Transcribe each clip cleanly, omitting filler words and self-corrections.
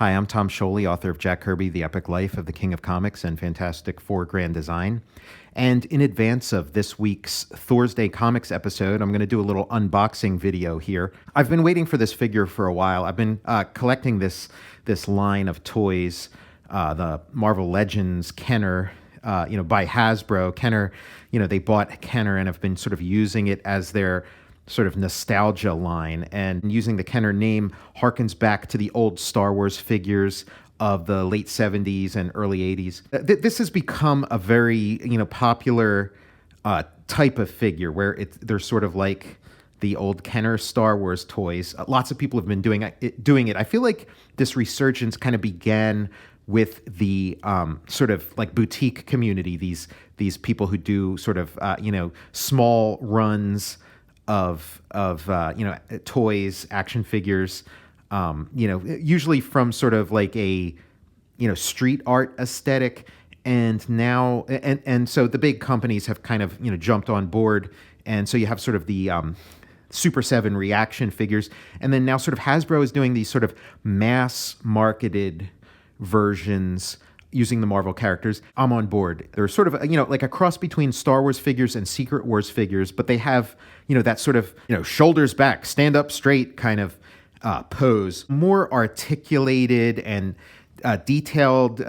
Hi, I'm Tom Scioli, author of Jack Kirby, The Epic Life of the King of Comics and Fantastic Four Grand Design. And in advance of this week's THORsday Comics episode, I'm going to do a little unboxing video here. I've been waiting for this figure for a while. I've been collecting this line of toys, the Marvel Legends Kenner, by Hasbro. Kenner, they bought Kenner and have been sort of using it as their sort of nostalgia line, and using the Kenner name harkens back to the old Star Wars figures of the late 70s and early 80s. This has become a very, popular type of figure where they're sort of like the old Kenner Star Wars toys. Lots of people have been doing it. I feel like this resurgence kind of began with the sort of like boutique community, these people who do sort of, small runs of toys, action figures, usually from sort of like a, street art aesthetic. And now, and so the big companies have kind of, jumped on board. And so you have sort of the Super 7 reaction figures. And then now sort of Hasbro is doing these sort of mass marketed versions using the Marvel characters. I'm on board. They're sort of, like a cross between Star Wars figures and Secret Wars figures, but they have, that sort of, shoulders back, stand up straight kind of pose. More articulated and detailed,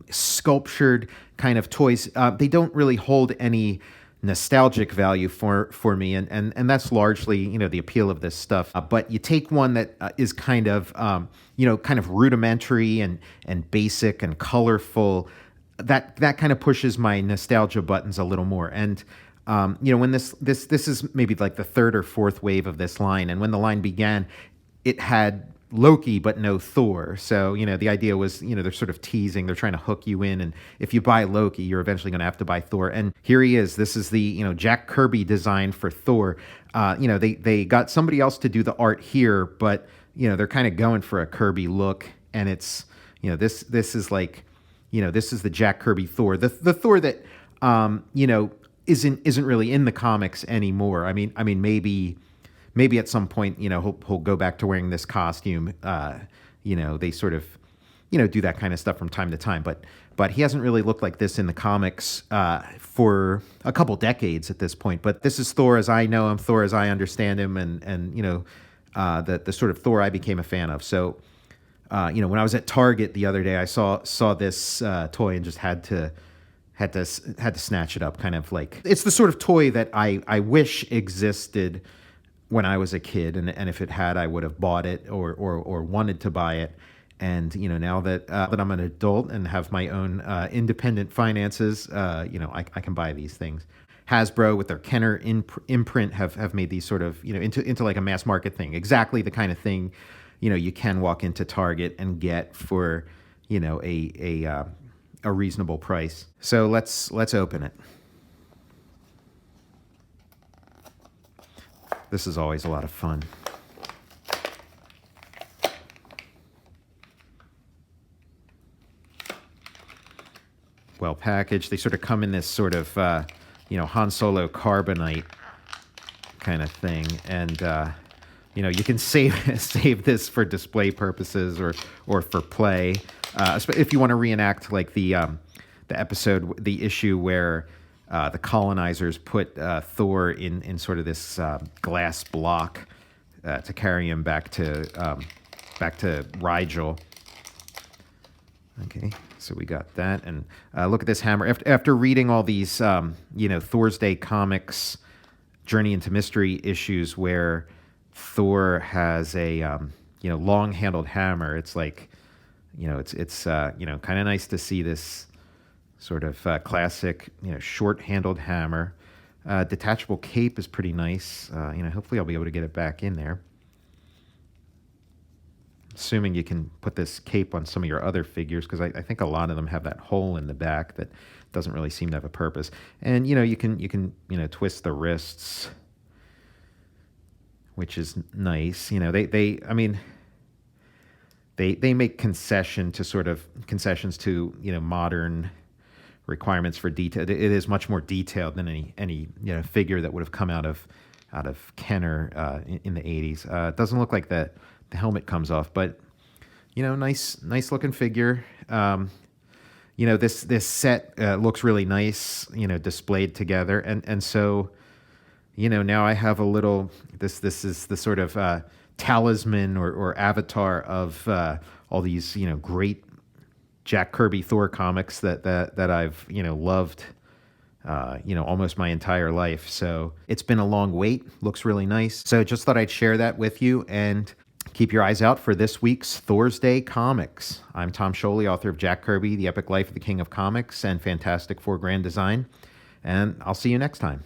sculptured kind of toys. They don't really hold any nostalgic value for me, and that's largely the appeal of this stuff. But you take one that is kind of kind of rudimentary and basic and colorful, that kind of pushes my nostalgia buttons a little more. And when this is maybe like the third or fourth wave of this line, and when the line began, it had Loki but no Thor. So the idea was they're sort of teasing, they're trying to hook you in, and if you buy Loki, you're eventually going to have to buy Thor. And here he is. This is the Jack Kirby design for Thor. They got somebody else to do the art here, but they're kind of going for a Kirby look, and it's this is like this is the Jack Kirby Thor, the Thor that isn't really in the comics anymore. I mean maybe at some point, he'll go back to wearing this costume. They sort of, do that kind of stuff from time to time. But he hasn't really looked like this in the comics for a couple decades at this point. But this is Thor as I know him, Thor as I understand him, and the sort of Thor I became a fan of. So, when I was at Target the other day, I saw this toy and just had to snatch it up. Kind of like, it's the sort of toy that I wish existed when I was a kid, and if it had, I would have bought it or wanted to buy it. And now that I'm an adult and have my own independent finances, I can buy these things. Hasbro with their Kenner imprint have made these sort of into like a mass market thing. Exactly the kind of thing you can walk into Target and get for a reasonable price. So let's open it. This is always a lot of fun. Well packaged. They sort of come in this sort of, Han Solo carbonite kind of thing. And, you can save this for display purposes or for play. If you want to reenact like the episode, the issue where the colonizers put Thor in sort of this glass block to carry him back to Rigel. Okay, so we got that, and look at this hammer. After reading all these, THORsday Comics Journey into Mystery issues where Thor has a long-handled hammer, it's like it's kind of nice to see this sort of classic, short-handled hammer. Detachable cape is pretty nice. Hopefully I'll be able to get it back in there. Assuming you can put this cape on some of your other figures, because I think a lot of them have that hole in the back that doesn't really seem to have a purpose. And you can twist the wrists, which is nice. They make concessions to modern requirements for detail. It is much more detailed than any figure that would have come out of Kenner in the 80s. It doesn't look like the helmet comes off, but Nice looking figure. This set looks really nice, displayed together. And so, now I have a little, this is the sort of talisman or avatar of all these, great Jack Kirby Thor comics that I've, loved, almost my entire life. So it's been a long wait. Looks really nice. So just thought I'd share that with you, and keep your eyes out for this week's THORsday comics. I'm Tom Scioli, author of Jack Kirby, The Epic Life of the King of Comics, and Fantastic Four Grand Design. And I'll see you next time.